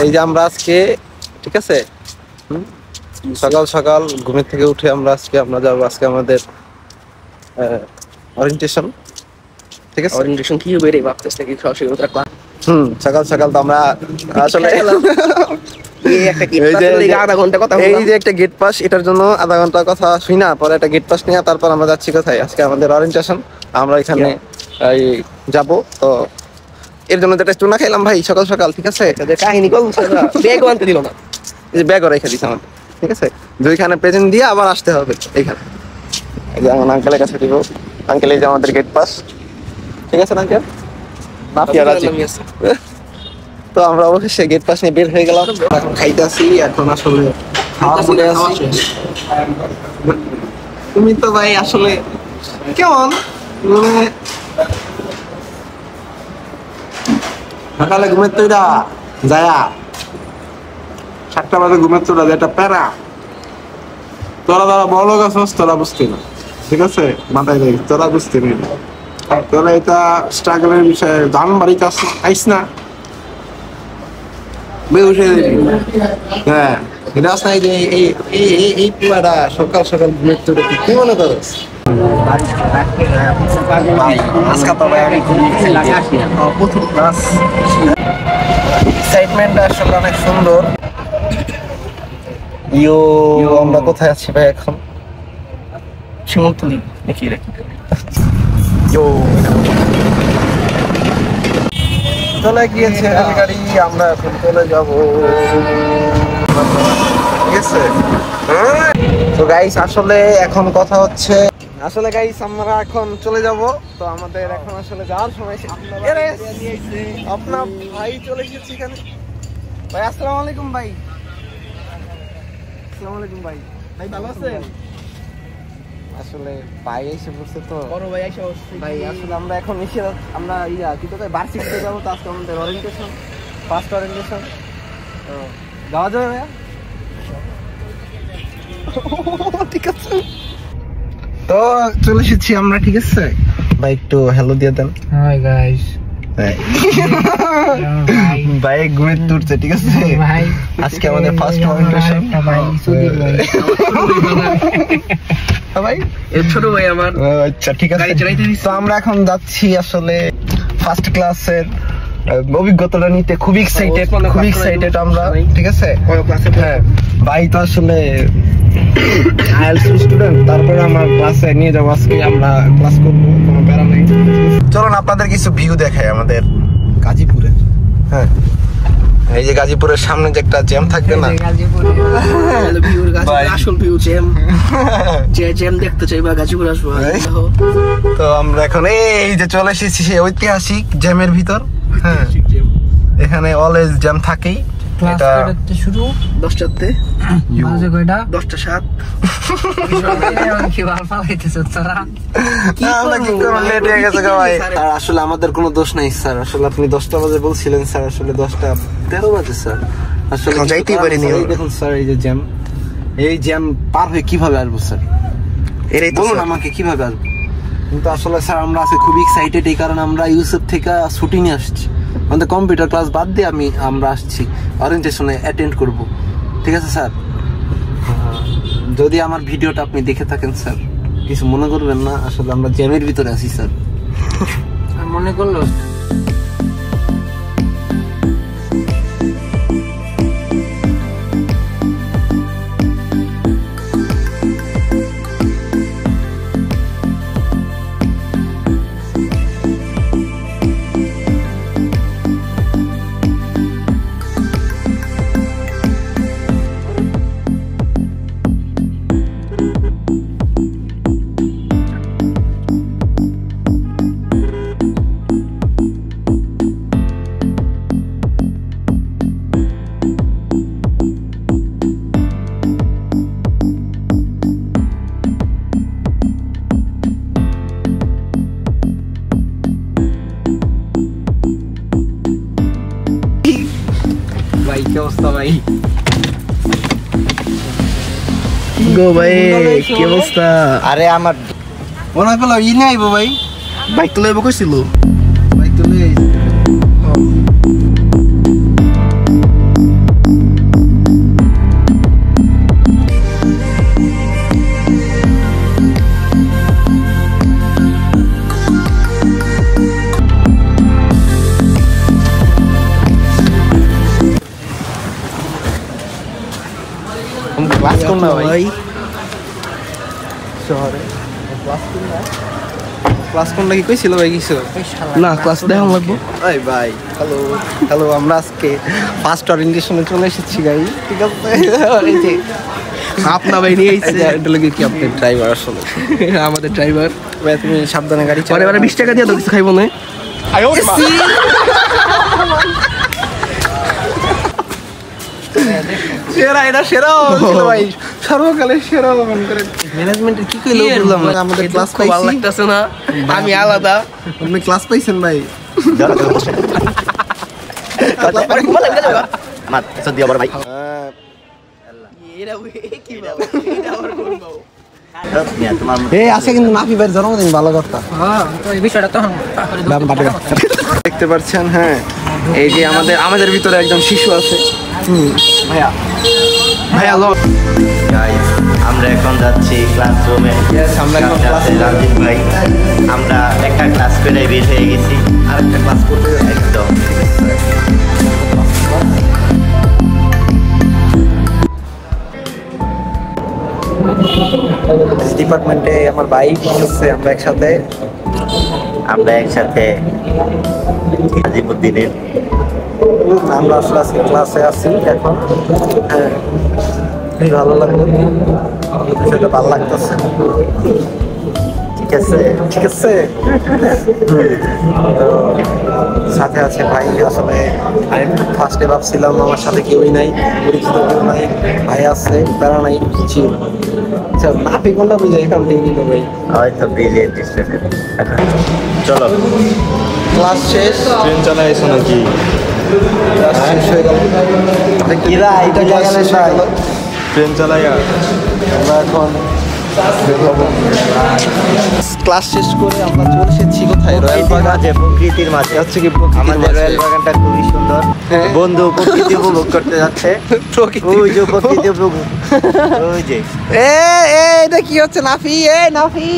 এই যে আমরা আজকে ঠিক আছে সকাল সকাল ঘুমের থেকে উঠে আমরা যাবো আজকে আমাদের ওরিয়েন্টেশন। ঠিক আছে, ওরিয়েন্টেশন কি হবে রে ভাবতেছ নাকি সরাসরি ওটা ক্লাস? সকাল সকাল তো আমরা আসলে এই যে একটা গেট পাস, এটার জন্য আধা ঘন্টা কথা শুই না, পরে একটা গেট পাস নিয়ে তারপর আমরা যাচ্ছি কোথায়, আজকে আমাদের ওরিয়েন্টেশন। আমরা এখানে যাব, তো এর জন্য যেটা একটু না খাইলাম ভাই সকাল সকাল। ঠিক আছে, কাহিনী ব্যাগ আনতে দিল না, এই যে ব্যাগও রেখে দিচ্ছে আমাদের। ঠিক আছে, দুইখানে প্রেজেন্ট দিয়ে আবার আসতে হবে এইখানে। এই যে আমার আঙ্কেলের কাছে দিব। আঙ্কেল এই যে আমাদের গেট পাস। ঠিক আছে আঙ্কেল, তো আমরা অবশ্যই গেট পাস নিয়ে বের হয়ে গেলাম। এখন খাইতেছি, এখন আসলে তুমি তো ভাই আসলে কেমন মানে সকালে ঘুমের তো যায়া 7টা বাজে ঘুমের তোরা যেটা প্যারা, তোরা বড় লোক আছিস, তোরা বুঝতি না। ঠিক আছে, মাথায় দেখ, তোরা বুঝতি না, তোরা এটা স্ট্রাগলের বিষয়ে ধান বাড়ি কাজ আইস না বেউসে দিবি। হ্যাঁ, এটা আছে যে এই পুরাটা সকাল সকাল ঘুমের তোরা কি মনে করস? এক্সাইটমেন্ট আসলে অনেক সুন্দর। আমরা কোথায় আছি ভাই এখন? শিমুলতলি নাকি রে? চলে গিয়েছে গাড়ি, আমরা এখন চলে যাব। ঠিক আছে, তো গাইস আসলে এখন কথা হচ্ছে, আসলে গাইস আমরা এখন চলে যাব। তো আমাদের এখন আসলে যাওয়ার সময়, আপনার ভাই চলে এসেছে এখানে। ভাই আসসালামু আলাইকুম ভাই। আসসালামু আলাইকুম ভাই। ভাই ভালো আছেন? আসলে ভাই এসে পড়ছে, তো বড় ভাই এসে ভাই আসলে আমরা এখন এসে আমরা কি তো ভার্সিটিতে যাবো। তো আজকে আমাদের ওরিয়েন্টেশন, ফার্স্ট ওরিয়েন্টেশন। তো যাওয়া যাবে ভাইয়া? ঠিক আছে, তো চলে এসেছি আমরা। ঠিক আছে ভাই, একটু হ্যালো দিয়ে দেন। Hi guys. ভাই ঘুরে তুলছে। ঠিক আছে ভাই, আজকে আমাদের ফার্স্ট ওরিয়েন্টেশন। ভাই ছোট ভাই আমার। আচ্ছা ঠিক আছে, তো আমরা এখন যাচ্ছি আসলে ফার্স্ট ক্লাসের অভিজ্ঞতাটা নিতে। খুবই এক্সাইটেড আমরা। ঠিক আছে, হ্যাঁ ভাই তো আসলে আইএলটিএস স্টুডেন্ট, তারপরে আমার ক্লাসে নিয়ে যাবো। আজকে আমরা ক্লাস করবো, কোনো প্যারা নেই। চলুন আপনাদের কিছু ভিউ দেখাই আমাদের গাজীপুরের। হ্যাঁ, এই যে গাজীপুরের সামনে যে একটা জ্যাম থাকবে না, আসল ভিউ জ্যাম। যে জ্যাম দেখতে চাইবা গাজীপুর আসবো। তো আমরা এখন এই যে চলে এসেছি সেই ঐতিহাসিক জ্যামের ভিতর। হ্যাঁ, এখানে অলওয়েজ জ্যাম থাকেই। এটা শুরু 10টাতে, বাজে কয়টা? 10:07। কি ভালো পাইতেছ তোরা? আমরা কি করে লেট হয়ে গেছে ভাই? আর আসলে আমাদের কোনো দোষ নাই স্যার। আসলে আপনি 10টা বাজে বলছিলেন স্যার, আসলে 10:13 বাজে স্যার। আসলে যাইতেই পারিনি। দেখুন স্যার, এই যে জ্যাম, এই জ্যাম পার হয়ে কিভাবে আসবো স্যার? এটাই বলুন আমাকে, কিভাবে আসবো? কিন্তু আসলে স্যার আমরা আজকে খুবই এক্সাইটেড, এই কারণে আমরা ইউসুফ থেকে ছুটি নিয়ে আসছি। আমাদের কম্পিউটার ক্লাস বাদ দিয়ে আমরা আসছি ওরিয়েন্টেশনে অ্যাটেন্ড করব। ঠিক আছে স্যার, যদি আমার ভিডিওটা আপনি দেখে থাকেন স্যার, কিছু মনে করবেন না। আসলে আমরা জ্যামের ভিতরে আছি স্যার। মনে করলো ভাই, কি অবস্থা ভাই? গো ভাই, কি অবস্থা? আরে আমার মনে করলো নিয়ে আইবো ভাই। বাইক তুলে কইছিল, বাইক তুলে ক্লাস কোন না ভাই শহরে ক্লাস কোনটা কি কইছিল ভাই কিছু না ক্লাস দেখা লাগবো এই ভাই হ্যালো হ্যালো আমরা আজকে ফার্স্ট অরিয়েন্টেশনে চলে এসেছি গাই ঠিক আছে এই যে আপনা ভাই নিয়ে আইছে এটা লাগে কি আপনার ড্রাইভার আসলে আমাদের ড্রাইভার ভাই তুমি সাবধানে গাড়ি চালাও পরে 20 টাকা দিয়ে তো কিছু খাইবো না সেরা এটা সেরা ছিল ভাই সর্বকালের সেরা মনে করে ম্যানেজমেন্টের কি কইলো বললাম আমাদের ক্লাস ভালো পাইছি লাগতেছে না আমি আলাদা আপনি ক্লাস পাইছেন ভাই মাত সত্যি আবার ভাই তোমার এই আছে কিন্তু নাফি ভাইয়ের জন্মদিন ভালো কথা দেখতে পাচ্ছেন হ্যাঁ এই যে আমাদের ভিতরে একজন শিশু আছে ভাইয়া ভাইয়া লো গাইস আমরা এখন যাচ্ছি ক্লাসরুমে আমরা এখন ক্লাসে রাজীব ভাই আমরা একটা ক্লাস করে বের হয়ে গেছি আরেকটা ক্লাস করতে একদম ডিপার্টমেন্টে আমার ভাই আছে আমরা একসাথে আজিমুদ্দিনের আমরা আসলে আজকে ক্লাসে আছি এখন হ্যাঁ ভালো লাগলো সেটা ভালো লাগতেছে ঠিক আছে তো সাথে আছে ভাই আসলে আমি ফার্স্টে ভাবছিলাম আমার সাথে কেউই নাই পরিচিত কেউ নাই ভাই আছে তারা নাই কিছু আচ্ছা নাফি কোনটা বুঝে এখান থেকে নিল ভাই হয়তো ব্রিলিয়েন্ট স্টুডেন্ট চলো ক্লাস শেষ ট্রেন চালাইছো নাকি ক্লাস শেষ হয়ে গেল কিরা এটা এটা শেষ হয়ে গেল ট্রেন চালাইয়া আমরা এখন ক্লাস শেষ করে আমরা চলে এসেছি কোথায় রয়্যাল বাগান প্রকৃতির মাঝে যাচ্ছে কি আমাদের রয়্যাল বাগানটা খুবই সুন্দর হ্যাঁ। বন্ধু প্রকৃতি উপভোগ করতে যাচ্ছে ওই যে প্রকৃতি উপভোগ ওই যে এটা কি হচ্ছে নাফি নাফি